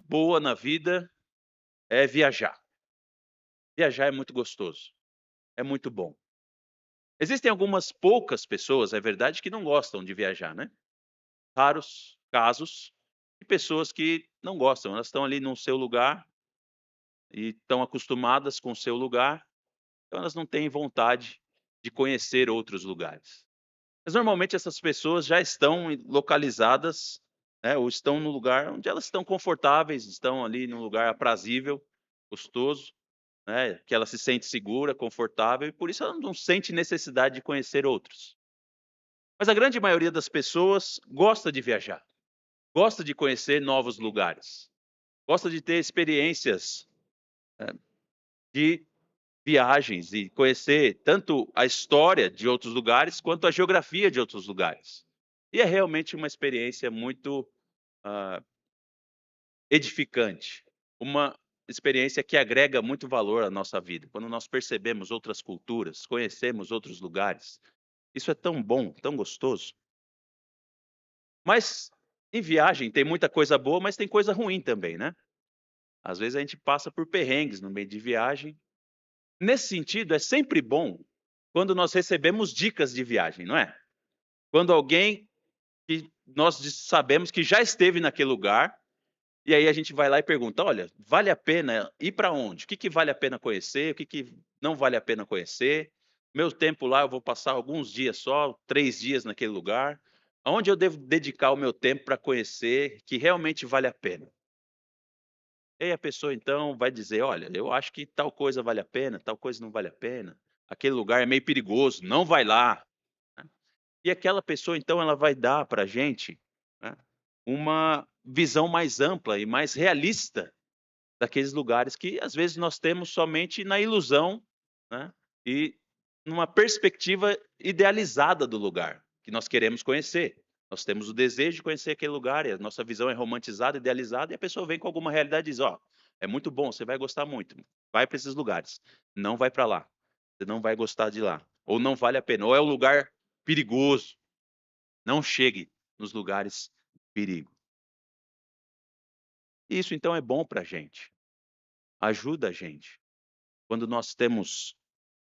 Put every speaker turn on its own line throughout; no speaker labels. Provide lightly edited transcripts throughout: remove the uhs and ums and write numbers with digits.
boa na vida é viajar. Viajar é muito gostoso, é muito bom. Existem algumas poucas pessoas, é verdade, que não gostam de viajar, né. Raros casos de pessoas que não gostam, elas estão ali no seu lugar e estão acostumadas com o seu lugar, então elas não têm vontade de conhecer outros lugares. Mas normalmente essas pessoas já estão localizadas, né, ou estão no lugar onde elas estão confortáveis, estão ali num lugar aprazível, gostoso, né, que ela se sente segura, confortável e por isso ela não sente necessidade de conhecer outros. Mas a grande maioria das pessoas gosta de viajar, gosta de conhecer novos lugares, gosta de ter experiências, de viagens e conhecer tanto a história de outros lugares, quanto a geografia de outros lugares. E é realmente uma experiência muito, ah, edificante, uma experiência que agrega muito valor à nossa vida. Quando nós percebemos outras culturas, conhecemos outros lugares, isso é tão bom, tão gostoso. Mas em viagem tem muita coisa boa, mas tem coisa ruim também, né. Às vezes a gente passa por perrengues no meio de viagem. Nesse sentido, é sempre bom quando nós recebemos dicas de viagem, não é? Quando alguém que nós sabemos que já esteve naquele lugar, e aí a gente vai lá e pergunta: "Olha, vale a pena ir para onde? O que que vale a pena conhecer? O que que não vale a pena conhecer? Meu tempo lá eu vou passar alguns dias só, 3 dias naquele lugar. Aonde eu devo dedicar o meu tempo para conhecer que realmente vale a pena?". E aí a pessoa então vai dizer: "Olha, eu acho que tal coisa vale a pena, tal coisa não vale a pena. Aquele lugar é meio perigoso, não vai lá", né. E aquela pessoa então ela vai dar para a gente, né, uma visão mais ampla e mais realista daqueles lugares que às vezes nós temos somente na ilusão, né, e numa perspectiva idealizada do lugar que nós queremos conhecer. Nós temos o desejo de conhecer aquele lugar e a nossa visão é romantizada, idealizada, e a pessoa vem com alguma realidade e diz: "Ó, é muito bom, você vai gostar muito, vai para esses lugares, não vai para lá, você não vai gostar de lá, ou não vale a pena, ou é um lugar perigoso, não chegue nos lugares de perigo". Isso então é bom para a gente, ajuda a gente. Quando nós temos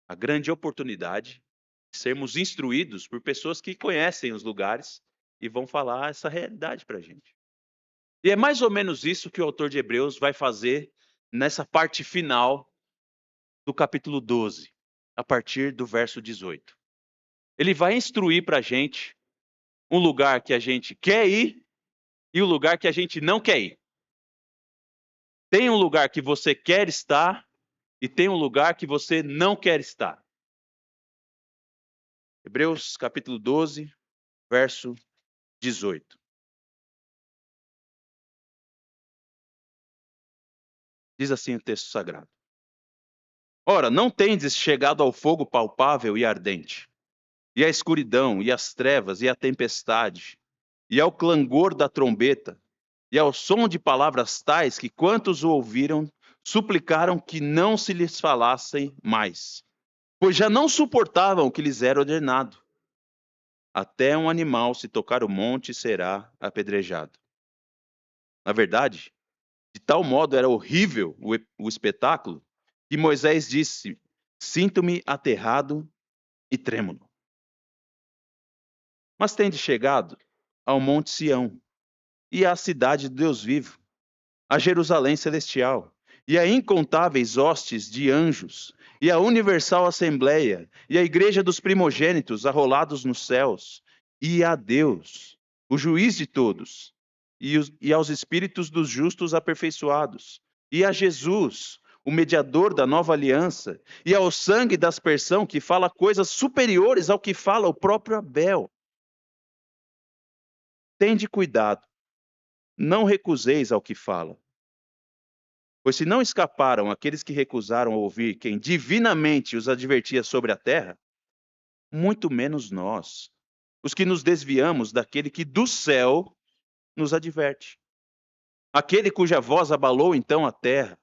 a grande oportunidade de sermos instruídos por pessoas que conhecem os lugares e vão falar essa realidade para a gente. E é mais ou menos isso que o autor de Hebreus vai fazer nessa parte final do capítulo 12, a partir do verso 18. Ele vai instruir para a gente um lugar que a gente quer ir e o lugar que a gente não quer ir. Tem um lugar que você quer estar e tem um lugar que você não quer estar. Hebreus capítulo 12, verso 18. Diz assim o texto sagrado: Ora, não tendes chegado ao fogo palpável e ardente, e à escuridão, e às trevas, e à tempestade, e ao clangor da trombeta, e ao som de palavras tais que quantos o ouviram suplicaram que não se lhes falassem mais, pois já não suportavam o que lhes era ordenado. Até um animal, se tocar o monte, será apedrejado. Na verdade, de tal modo era horrível o espetáculo, que Moisés disse: Sinto-me aterrado e trêmulo. Mas tende chegado ao monte Sião, e à cidade de Deus vivo, a Jerusalém celestial, e a incontáveis hostes de anjos, e a universal assembleia, e a igreja dos primogênitos arrolados nos céus, e a Deus, o juiz de todos, e aos espíritos dos justos aperfeiçoados, e a Jesus, o mediador da nova aliança, e ao sangue da aspersão que fala coisas superiores ao que fala o próprio Abel. Tende cuidado, não recuseis ao que fala. Pois se não escaparam aqueles que recusaram ouvir quem divinamente os advertia sobre a terra, muito menos nós, os que nos desviamos daquele que do céu nos adverte. Aquele cuja voz abalou então a terra.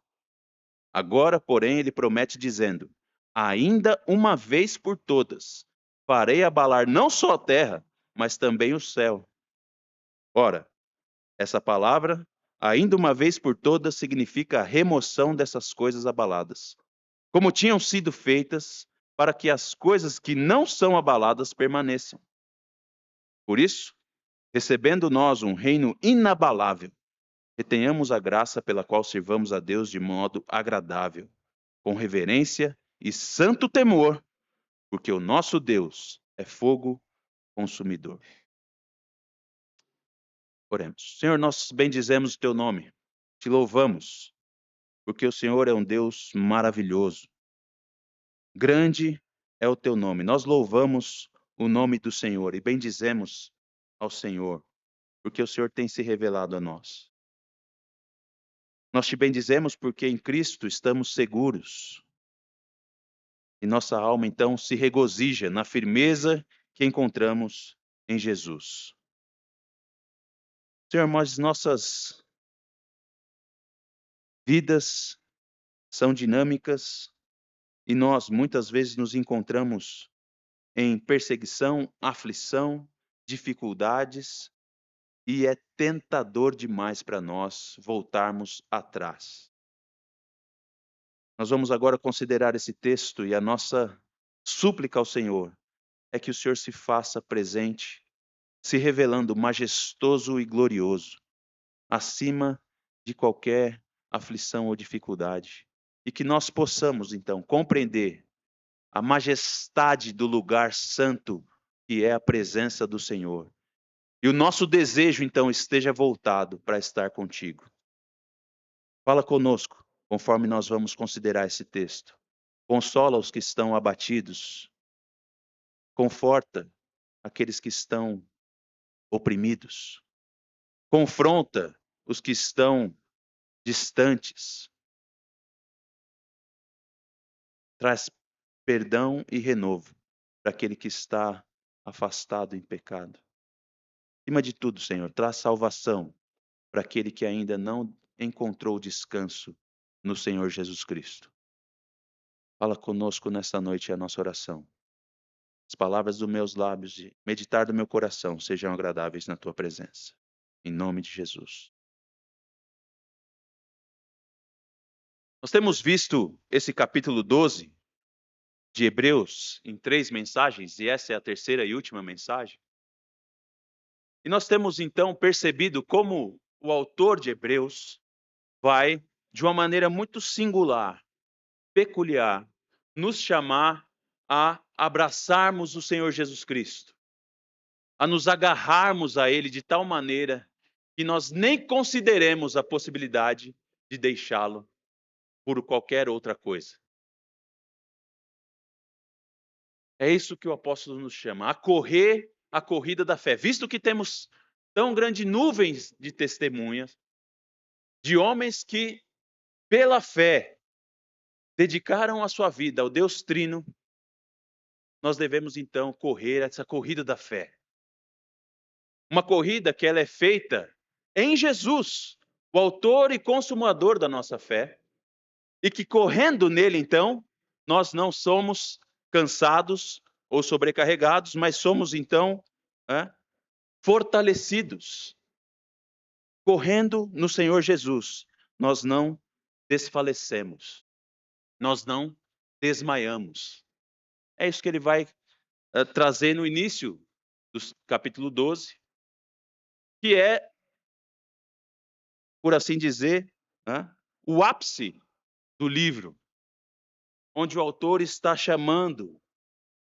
Agora, porém, ele promete dizendo: Ainda uma vez por todas, farei abalar não só a terra, mas também o céu. Ora, essa palavra ainda uma vez por todas, significa a remoção dessas coisas abaladas, como tinham sido feitas, para que as coisas que não são abaladas permaneçam. Por isso, recebendo nós um reino inabalável, retenhamos a graça pela qual sirvamos a Deus de modo agradável, com reverência e santo temor, porque o nosso Deus é fogo consumidor. Oremos. Senhor, nós bendizemos o teu nome, te louvamos, porque o Senhor é um Deus maravilhoso. Grande é o teu nome. Nós louvamos o nome do Senhor e bendizemos ao Senhor, porque o Senhor tem se revelado a nós. Nós te bendizemos porque em Cristo estamos seguros. E nossa alma, então, se regozija na firmeza que encontramos em Jesus. Senhor, mas nossas vidas são dinâmicas e nós muitas vezes nos encontramos em perseguição, aflição, dificuldades, e é tentador demais para nós voltarmos atrás. Nós vamos agora considerar esse texto e a nossa súplica ao Senhor é que o Senhor se faça presente, se revelando majestoso e glorioso, acima de qualquer aflição ou dificuldade, e que nós possamos então compreender a majestade do lugar santo que é a presença do Senhor. E o nosso desejo então esteja voltado para estar contigo. Fala conosco, conforme nós vamos considerar esse texto. Consola os que estão abatidos. Conforta aqueles que estão oprimidos. Confronta os que estão distantes. Traz perdão e renovo para aquele que está afastado em pecado. Acima de tudo, Senhor, traz salvação para aquele que ainda não encontrou descanso no Senhor Jesus Cristo. Fala conosco nesta noite a nossa oração. As palavras dos meus lábios e meditar do meu coração sejam agradáveis na tua presença. Em nome de Jesus. Nós temos visto esse capítulo 12 de Hebreus em 3 mensagens, e essa é a terceira e última mensagem. E nós temos então percebido como o autor de Hebreus vai, de uma maneira muito singular, peculiar, nos chamar a abraçarmos o Senhor Jesus Cristo, a nos agarrarmos a Ele de tal maneira que nós nem consideremos a possibilidade de deixá-lo por qualquer outra coisa. É isso que o apóstolo nos chama, a correr a corrida da fé. Visto que temos tão grande nuvens de testemunhas, de homens que, pela fé, dedicaram a sua vida ao Deus Trino, nós devemos então correr essa corrida da fé. Uma corrida que ela é feita em Jesus, o autor e consumador da nossa fé, e que correndo nele então, nós não somos cansados ou sobrecarregados, mas somos então fortalecidos. Correndo no Senhor Jesus, nós não desfalecemos, nós não desmaiamos. É isso que ele vai trazer no início do capítulo 12, que é, por assim dizer, o ápice do livro, onde o autor está chamando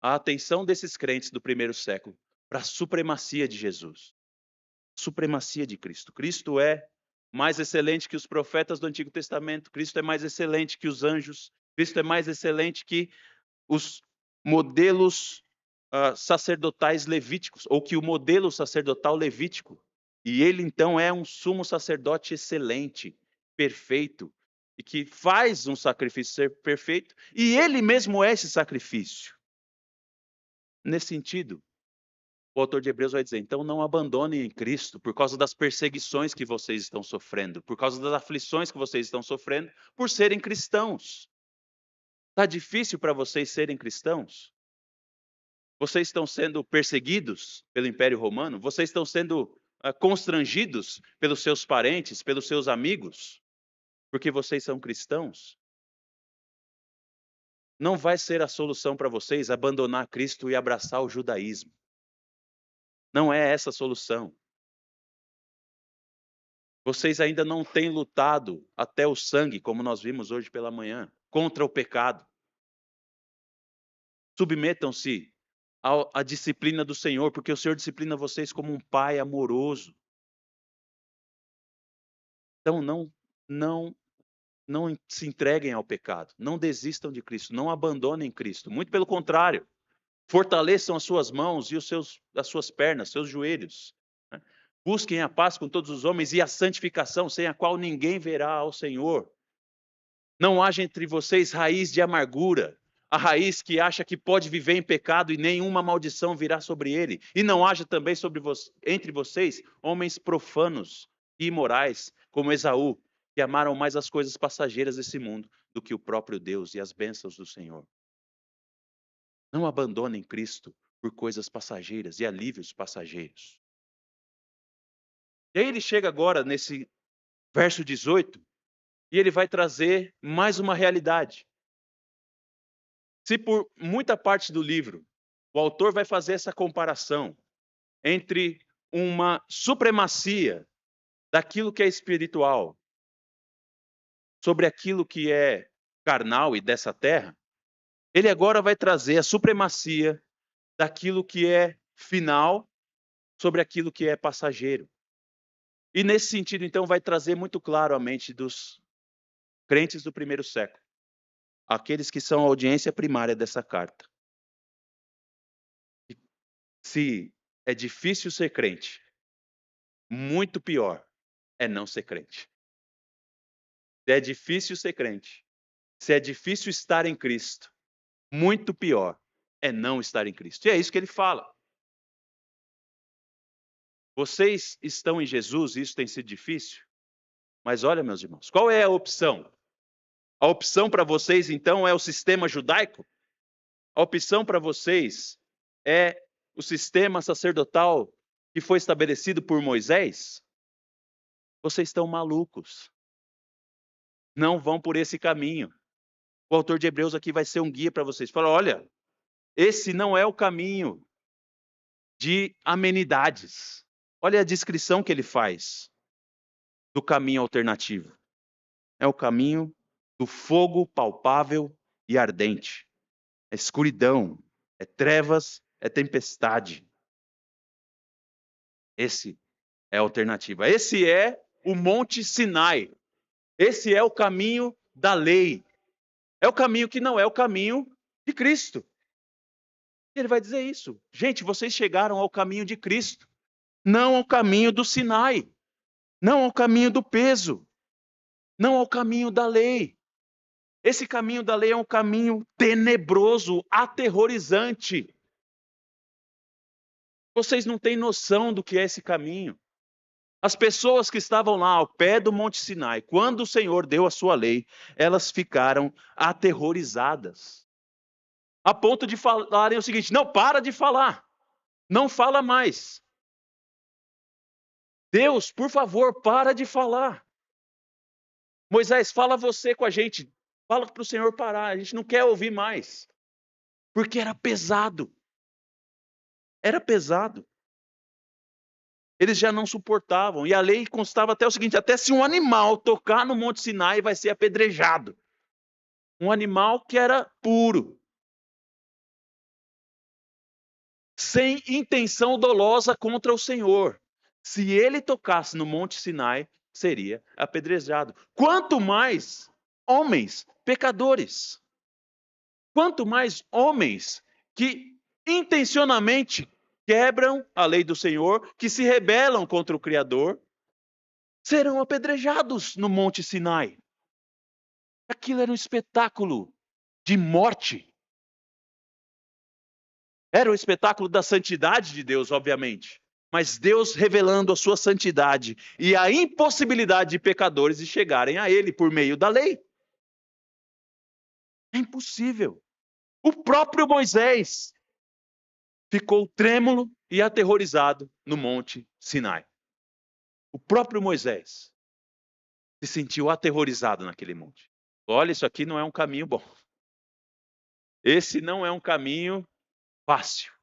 a atenção desses crentes do primeiro século para a supremacia de Jesus, supremacia de Cristo. Cristo é mais excelente que os profetas do Antigo Testamento, Cristo é mais excelente que os anjos, Cristo é mais excelente que os modelos sacerdotais levíticos, ou que o modelo sacerdotal levítico. E ele então é um sumo sacerdote excelente, perfeito, e que faz um sacrifício ser perfeito, e ele mesmo é esse sacrifício. Nesse sentido, o autor de Hebreus vai dizer, então não abandonem Cristo por causa das perseguições que vocês estão sofrendo, por causa das aflições que vocês estão sofrendo, por serem cristãos. Está difícil para vocês serem cristãos? Vocês estão sendo perseguidos pelo Império Romano? Vocês estão sendo constrangidos pelos seus parentes, pelos seus amigos, porque vocês são cristãos. Não vai ser a solução para vocês abandonar Cristo e abraçar o judaísmo. Não é essa a solução. Vocês ainda não têm lutado até o sangue, como nós vimos hoje pela manhã, contra o pecado. Submetam-se à disciplina do Senhor, porque o Senhor disciplina vocês como um pai amoroso. Então não se entreguem ao pecado, não desistam de Cristo, não abandonem Cristo. Muito pelo contrário, fortaleçam as suas mãos e as suas pernas, seus joelhos. Né? Busquem a paz com todos os homens e a santificação, sem a qual ninguém verá ao Senhor. Não haja entre vocês raiz de amargura, a raiz que acha que pode viver em pecado e nenhuma maldição virá sobre ele. E não haja também entre vocês homens profanos e imorais, como Esaú, que amaram mais as coisas passageiras desse mundo do que o próprio Deus e as bênçãos do Senhor. Não abandonem Cristo por coisas passageiras e alívios passageiros. E aí ele chega agora nesse verso 18 e ele vai trazer mais uma realidade. Se por muita parte do livro o autor vai fazer essa comparação entre uma supremacia daquilo que é espiritual sobre aquilo que é carnal e dessa terra, ele agora vai trazer a supremacia daquilo que é final sobre aquilo que é passageiro. E nesse sentido, então, vai trazer muito claro à mente dos crentes do primeiro século, aqueles que são a audiência primária dessa carta. Se é difícil ser crente, muito pior é não ser crente. Se é difícil ser crente, se é difícil estar em Cristo, muito pior é não estar em Cristo. E é isso que ele fala. Vocês estão em Jesus, e isso tem sido difícil, mas olha, meus irmãos, qual é a opção? A opção para vocês, então, é o sistema judaico? A opção para vocês é o sistema sacerdotal que foi estabelecido por Moisés? Vocês estão malucos. Não vão por esse caminho. O autor de Hebreus aqui vai ser um guia para vocês. Fala, olha, esse não é o caminho de amenidades. Olha a descrição que ele faz do caminho alternativo. É o caminho do fogo palpável e ardente. É escuridão, é trevas, é tempestade. Esse é a alternativa. Esse é o Monte Sinai. Esse é o caminho da lei. É o caminho que não é o caminho de Cristo. Ele vai dizer isso. Gente, vocês chegaram ao caminho de Cristo, não ao caminho do Sinai, não ao caminho do peso, não ao caminho da lei. Esse caminho da lei é um caminho tenebroso, aterrorizante. Vocês não têm noção do que é esse caminho. As pessoas que estavam lá ao pé do Monte Sinai, quando o Senhor deu a sua lei, elas ficaram aterrorizadas. A ponto de falarem o seguinte: não, para de falar. Não fala mais. Deus, por favor, para de falar. Moisés, fala você com a gente. Fala para o Senhor parar. A gente não quer ouvir mais. Porque era pesado. Era pesado. Eles já não suportavam. E a lei constava até o seguinte: até se um animal tocar no Monte Sinai, vai ser apedrejado. Um animal que era puro. Sem intenção dolosa contra o Senhor. Se ele tocasse no Monte Sinai, seria apedrejado. Quanto mais homens pecadores. Quanto mais homens que intencionalmente quebram a lei do Senhor, que se rebelam contra o Criador, serão apedrejados no Monte Sinai. Aquilo era um espetáculo de morte. Era o espetáculo da santidade de Deus, obviamente. Mas Deus revelando a sua santidade e a impossibilidade de pecadores de chegarem a Ele por meio da lei. É impossível. O próprio Moisés ficou trêmulo e aterrorizado no Monte Sinai. O próprio Moisés se sentiu aterrorizado naquele monte. Olha, isso aqui não é um caminho bom. Esse não é um caminho fácil.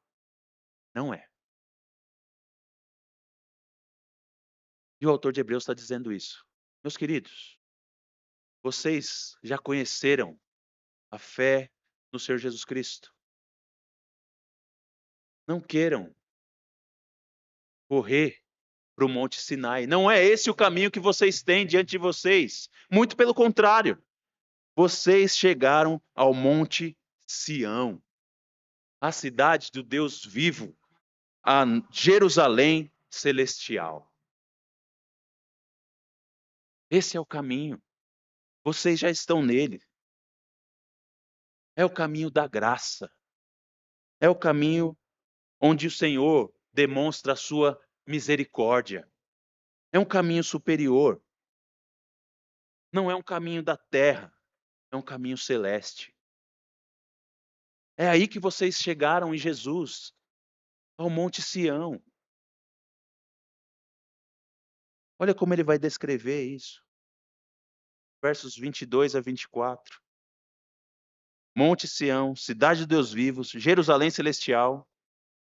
Não é. E o autor de Hebreus está dizendo isso. Meus queridos, vocês já conheceram a fé no Senhor Jesus Cristo. Não queiram correr para o Monte Sinai. Não é esse o caminho que vocês têm diante de vocês. Muito pelo contrário. Vocês chegaram ao Monte Sião, a cidade do Deus vivo, a Jerusalém celestial. Esse é o caminho. Vocês já estão nele. É o caminho da graça. É o caminho onde o Senhor demonstra a sua misericórdia. É um caminho superior. Não é um caminho da terra, é um caminho celeste. É aí que vocês chegaram em Jesus, ao Monte Sião. Olha como ele vai descrever isso. Versos 22 a 24. Monte Sião, cidade de Deus vivos, Jerusalém celestial,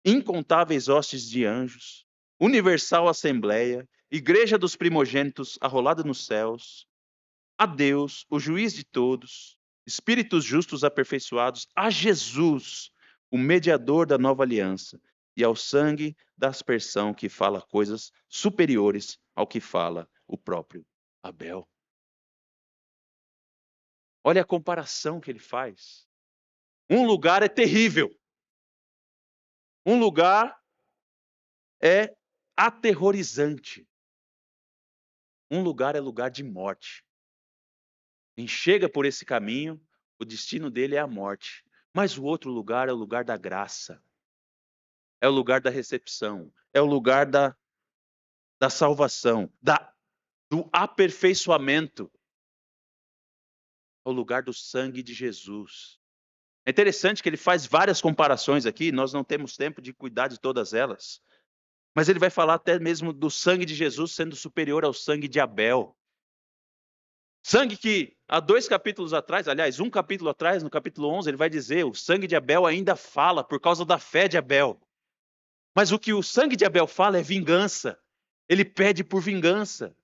incontáveis hostes de anjos, universal assembleia, igreja dos primogênitos arrolada nos céus, a Deus, o juiz de todos, espíritos justos aperfeiçoados, a Jesus, o mediador da nova aliança, e ao sangue da aspersão que fala coisas superiores ao que fala o próprio Abel. Olha a comparação que ele faz. Um lugar é terrível. Um lugar é aterrorizante. Um lugar é lugar de morte. Quem chega por esse caminho, o destino dele é a morte. Mas o outro lugar é o lugar da graça. É o lugar da recepção. É o lugar da salvação. Do aperfeiçoamento. É o lugar do sangue de Jesus. É interessante que ele faz várias comparações aqui, nós não temos tempo de cuidar de todas elas. Mas ele vai falar até mesmo do sangue de Jesus sendo superior ao sangue de Abel. Sangue que, há 2 capítulos atrás, aliás, 1 capítulo atrás, no capítulo 11, ele vai dizer, o sangue de Abel ainda fala por causa da fé de Abel. Mas o que o sangue de Abel fala é vingança. Ele pede por vingança.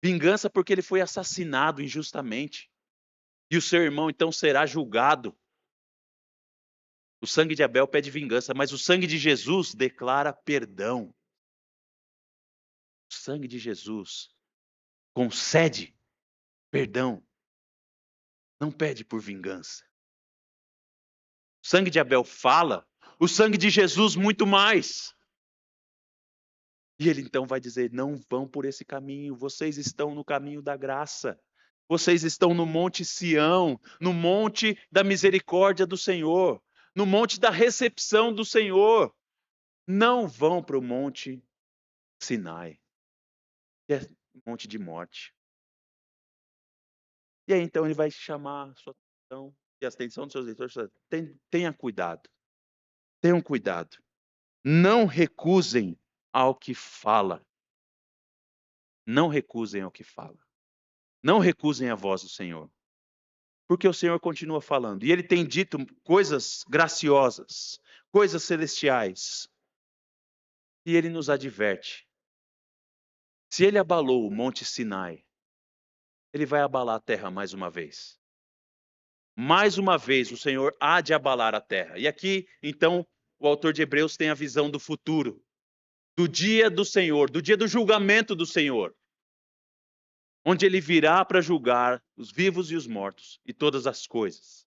Vingança porque ele foi assassinado injustamente. E o seu irmão então será julgado. O sangue de Abel pede vingança, mas o sangue de Jesus declara perdão. O sangue de Jesus concede perdão. Não pede por vingança. O sangue de Abel fala, o sangue de Jesus muito mais. E ele então vai dizer: não vão por esse caminho, vocês estão no caminho da graça. Vocês estão no Monte Sião, no monte da misericórdia do Senhor, no monte da recepção do Senhor. Não vão para o Monte Sinai, que é monte de morte. E aí então ele vai chamar a sua atenção e a atenção dos seus leitores: tenha cuidado, tenham cuidado. Não recusem ao que fala. Não recusem ao que fala. Não recusem a voz do Senhor. Porque o Senhor continua falando. E ele tem dito coisas graciosas, coisas celestiais. E ele nos adverte. Se ele abalou o Monte Sinai, ele vai abalar a terra mais uma vez. Mais uma vez o Senhor há de abalar a terra. E aqui, então, o autor de Hebreus tem a visão do futuro. Do dia do Senhor, do dia do julgamento do Senhor. Onde ele virá para julgar os vivos e os mortos e todas as coisas.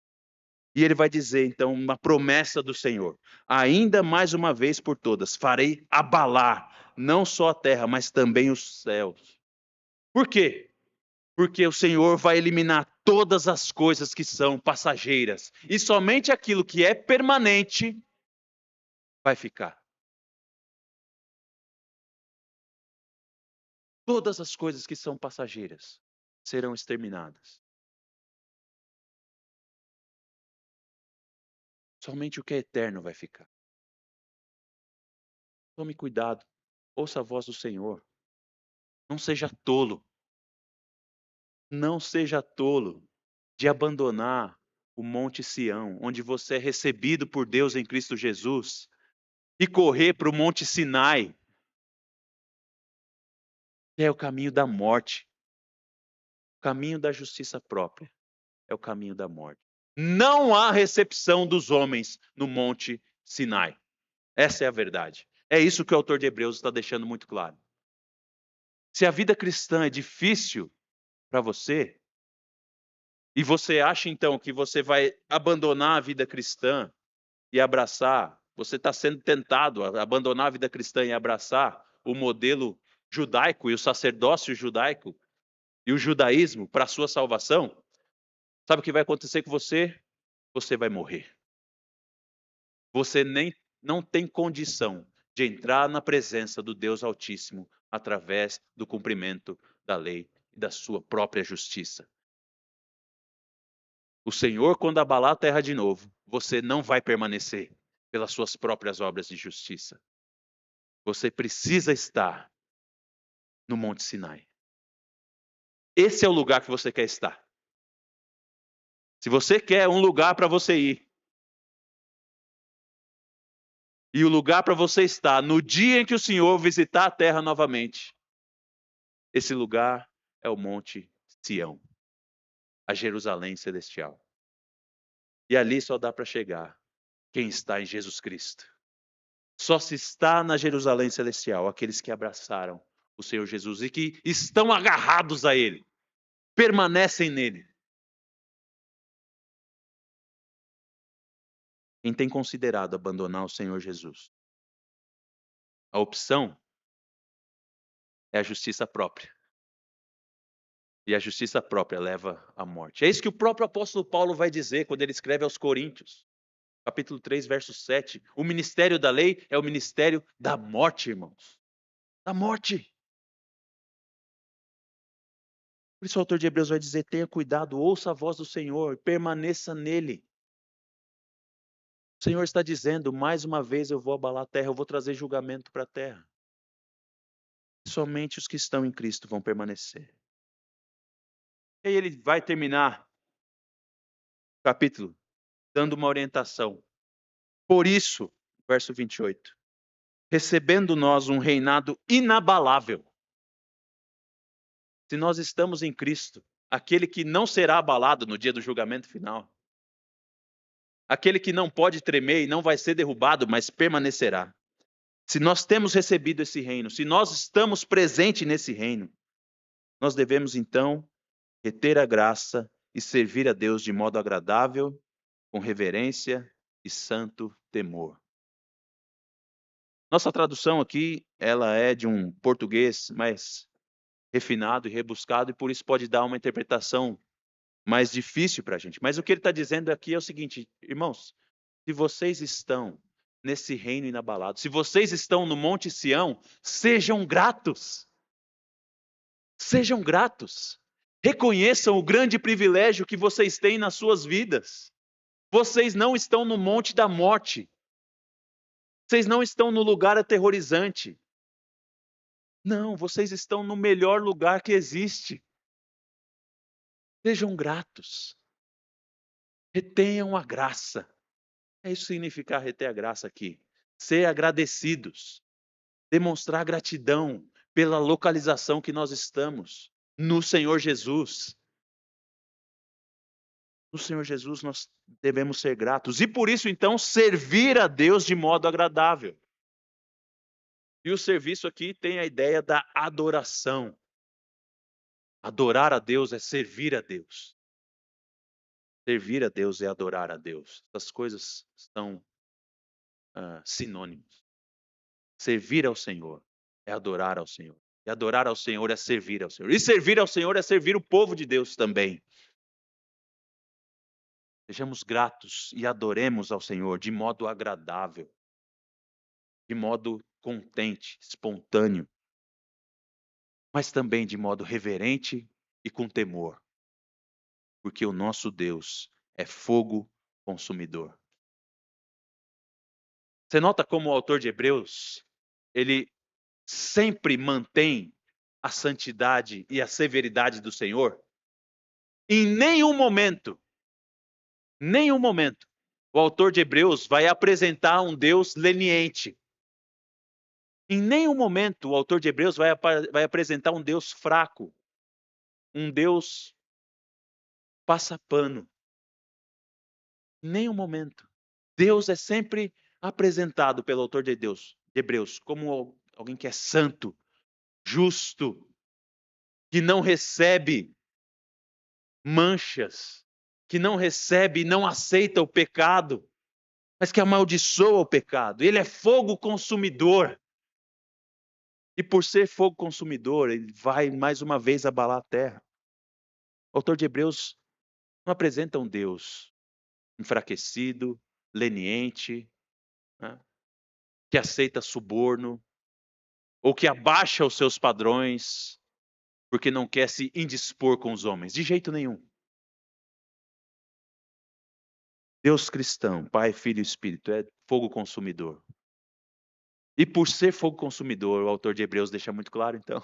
E ele vai dizer, então, uma promessa do Senhor: ainda mais uma vez por todas, farei abalar não só a terra, mas também os céus. Por quê? Porque o Senhor vai eliminar todas as coisas que são passageiras, e somente aquilo que é permanente vai ficar. Todas as coisas que são passageiras serão exterminadas. Somente o que é eterno vai ficar. Tome cuidado, ouça a voz do Senhor. Não seja tolo. Não seja tolo de abandonar o Monte Sião, onde você é recebido por Deus em Cristo Jesus, e correr para o Monte Sinai, que é o caminho da morte, o caminho da justiça própria, é o caminho da morte. Não há recepção dos homens no Monte Sinai. Essa é a verdade. É isso que o autor de Hebreus está deixando muito claro. Se a vida cristã é difícil para você, e você acha então que você vai abandonar a vida cristã e abraçar, você está sendo tentado a abandonar a vida cristã e abraçar o modelo judaico e o sacerdócio judaico e o judaísmo para a sua salvação, sabe o que vai acontecer com você? Você vai morrer. Você nem não tem condição de entrar na presença do Deus Altíssimo através do cumprimento da lei e da sua própria justiça. O Senhor, quando abalar a terra de novo, você não vai permanecer pelas suas próprias obras de justiça. Você precisa estar no Monte Sinai. Esse é o lugar que você quer estar. Se você quer um lugar para você ir, e o lugar para você estar no dia em que o Senhor visitar a terra novamente, esse lugar é o Monte Sião, a Jerusalém celestial. E ali só dá para chegar quem está em Jesus Cristo. Só se está na Jerusalém celestial aqueles que abraçaram o Senhor Jesus e que estão agarrados a Ele, permanecem nele. Quem tem considerado abandonar o Senhor Jesus? A opção é a justiça própria. E a justiça própria leva à morte. É isso que o próprio apóstolo Paulo vai dizer quando ele escreve aos Coríntios. Capítulo 3, verso 7. O ministério da lei é o ministério da morte, irmãos. Da morte. Por isso o autor de Hebreus vai dizer, tenha cuidado, ouça a voz do Senhor, permaneça nele. O Senhor está dizendo, mais uma vez eu vou abalar a terra, eu vou trazer julgamento para a terra. Somente os que estão em Cristo vão permanecer. E aí ele vai terminar o capítulo dando uma orientação. Por isso, verso 28, recebendo nós um reinado inabalável. Se nós estamos em Cristo, aquele que não será abalado no dia do julgamento final, aquele que não pode tremer e não vai ser derrubado, mas permanecerá. Se nós temos recebido esse reino, se nós estamos presentes nesse reino, nós devemos então reter a graça e servir a Deus de modo agradável, com reverência e santo temor. Nossa tradução aqui, ela é de um português mais refinado e rebuscado, e por isso pode dar uma interpretação mais difícil para a gente. Mas o que ele está dizendo aqui é o seguinte, irmãos, se vocês estão nesse reino inabalado, se vocês estão no Monte Sião, sejam gratos. Sejam gratos. Reconheçam o grande privilégio que vocês têm nas suas vidas. Vocês não estão no monte da morte. Vocês não estão no lugar aterrorizante. Não, vocês estão no melhor lugar que existe. Sejam gratos. Retenham a graça. É isso que significa reter a graça aqui. Ser agradecidos. Demonstrar gratidão pela localização que nós estamos. No Senhor Jesus. No Senhor Jesus nós devemos ser gratos. E por isso, então, servir a Deus de modo agradável. E o serviço aqui tem a ideia da adoração. Adorar a Deus é servir a Deus. Servir a Deus é adorar a Deus. Essas coisas são sinônimos. Servir ao Senhor é adorar ao Senhor. E adorar ao Senhor é servir ao Senhor. E servir ao Senhor é servir o povo de Deus também. Sejamos gratos e adoremos ao Senhor de modo agradável, de modo contente, espontâneo, mas também de modo reverente e com temor, porque o nosso Deus é fogo consumidor. Você nota como o autor de Hebreus, ele sempre mantém a santidade e a severidade do Senhor, em nenhum momento, o autor de Hebreus vai apresentar um Deus leniente. Em nenhum momento o autor de Hebreus vai apresentar um Deus fraco, um Deus passa-pano. Em nenhum momento. Deus é sempre apresentado pelo autor de Hebreus como alguém que é santo, justo, que não recebe manchas, que não recebe e não aceita o pecado, mas que amaldiçoa o pecado. Ele é fogo consumidor. E por ser fogo consumidor, ele vai mais uma vez abalar a terra. O autor de Hebreus não apresenta um Deus enfraquecido, leniente, né, que aceita suborno, ou que abaixa os seus padrões, porque não quer se indispor com os homens. De jeito nenhum. Deus cristão, Pai, Filho e Espírito, é fogo consumidor. E por ser fogo consumidor, o autor de Hebreus deixa muito claro, então,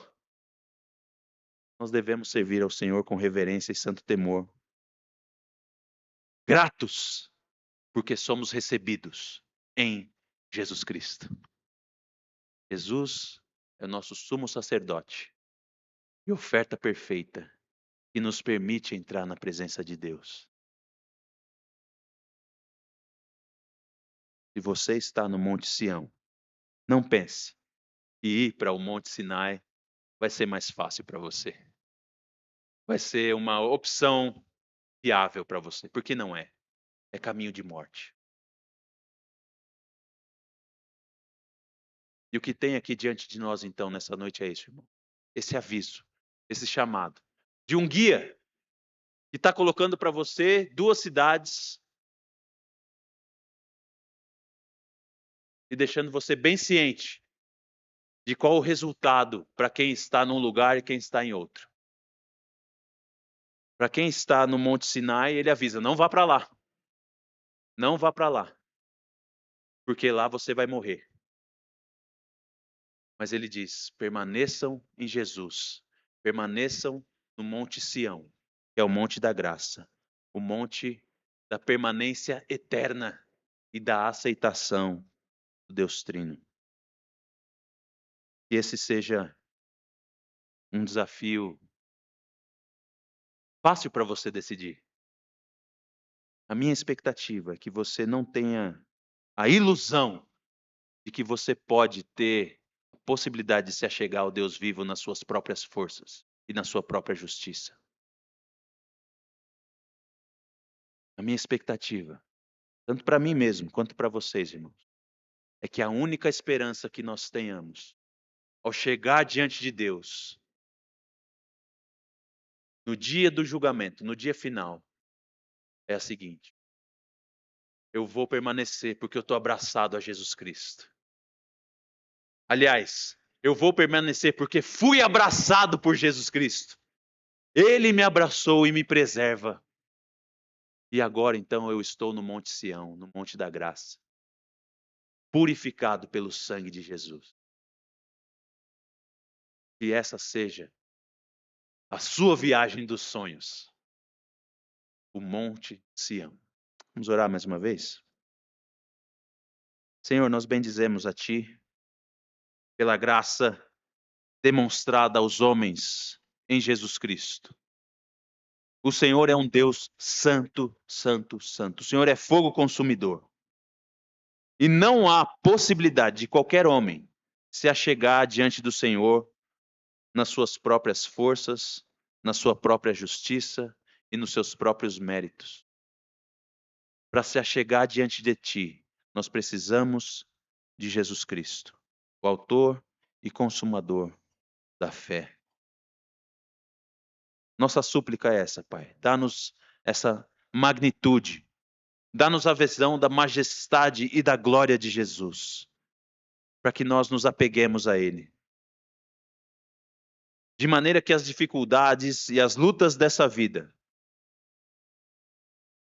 nós devemos servir ao Senhor com reverência e santo temor. Gratos, porque somos recebidos em Jesus Cristo. Jesus é o nosso sumo sacerdote e oferta perfeita que nos permite entrar na presença de Deus. Se você está no Monte Sião, não pense que ir para o Monte Sinai vai ser mais fácil para você. Vai ser uma opção viável para você, porque não é. É caminho de morte. E o que tem aqui diante de nós, então, nessa noite é isso, irmão. Esse aviso, esse chamado de um guia que está colocando para você duas cidades e deixando você bem ciente de qual o resultado para quem está num lugar e quem está em outro. Para quem está no Monte Sinai, ele avisa: não vá para lá. Não vá para lá. Porque lá você vai morrer. Mas ele diz: permaneçam em Jesus. Permaneçam no Monte Sião, que é o Monte da Graça. O monte da permanência eterna e da aceitação do Deus Trino. Que esse seja um desafio fácil para você decidir. A minha expectativa é que você não tenha a ilusão de que você pode ter a possibilidade de se achegar ao Deus vivo nas suas próprias forças e na sua própria justiça. A minha expectativa, tanto para mim mesmo quanto para vocês, irmãos, é que a única esperança que nós tenhamos ao chegar diante de Deus, no dia do julgamento, no dia final, é a seguinte: eu vou permanecer porque eu estou abraçado a Jesus Cristo. Aliás, eu vou permanecer porque fui abraçado por Jesus Cristo. Ele me abraçou e me preserva. E agora então eu estou no Monte Sião, no Monte da Graça, purificado pelo sangue de Jesus. Que essa seja a sua viagem dos sonhos, o Monte Sião. Vamos orar mais uma vez? Senhor, nós bendizemos a Ti pela graça demonstrada aos homens em Jesus Cristo. O Senhor é um Deus santo, santo, santo. O Senhor é fogo consumidor. E não há possibilidade de qualquer homem se achegar diante do Senhor nas suas próprias forças, na sua própria justiça e nos seus próprios méritos. Para se achegar diante de Ti, nós precisamos de Jesus Cristo, o autor e consumador da fé. Nossa súplica é essa, Pai. Dá-nos essa magnitude. Dá-nos a visão da majestade e da glória de Jesus, para que nós nos apeguemos a Ele. De maneira que as dificuldades e as lutas dessa vida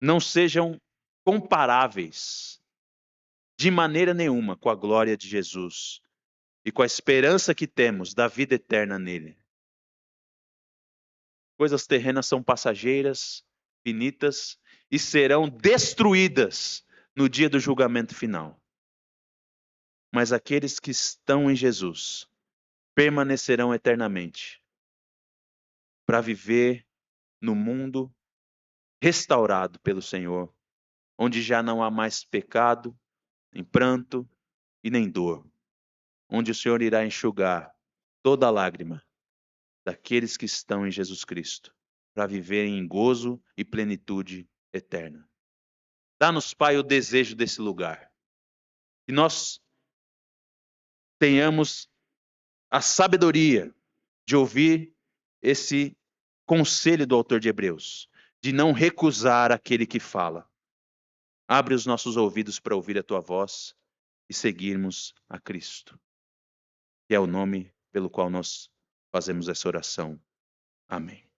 não sejam comparáveis de maneira nenhuma com a glória de Jesus e com a esperança que temos da vida eterna nele. Coisas terrenas são passageiras, finitas e serão destruídas no dia do julgamento final. Mas aqueles que estão em Jesus permanecerão eternamente para viver no mundo restaurado pelo Senhor, onde já não há mais pecado, nem pranto e nem dor, onde o Senhor irá enxugar toda lágrima daqueles que estão em Jesus Cristo, para viverem em gozo e plenitude eterna. Dá-nos, Pai, o desejo desse lugar. Que nós tenhamos a sabedoria de ouvir esse conselho do autor de Hebreus, de não recusar aquele que fala. Abre os nossos ouvidos para ouvir a tua voz e seguirmos a Cristo, que é o nome pelo qual nós fazemos essa oração. Amém.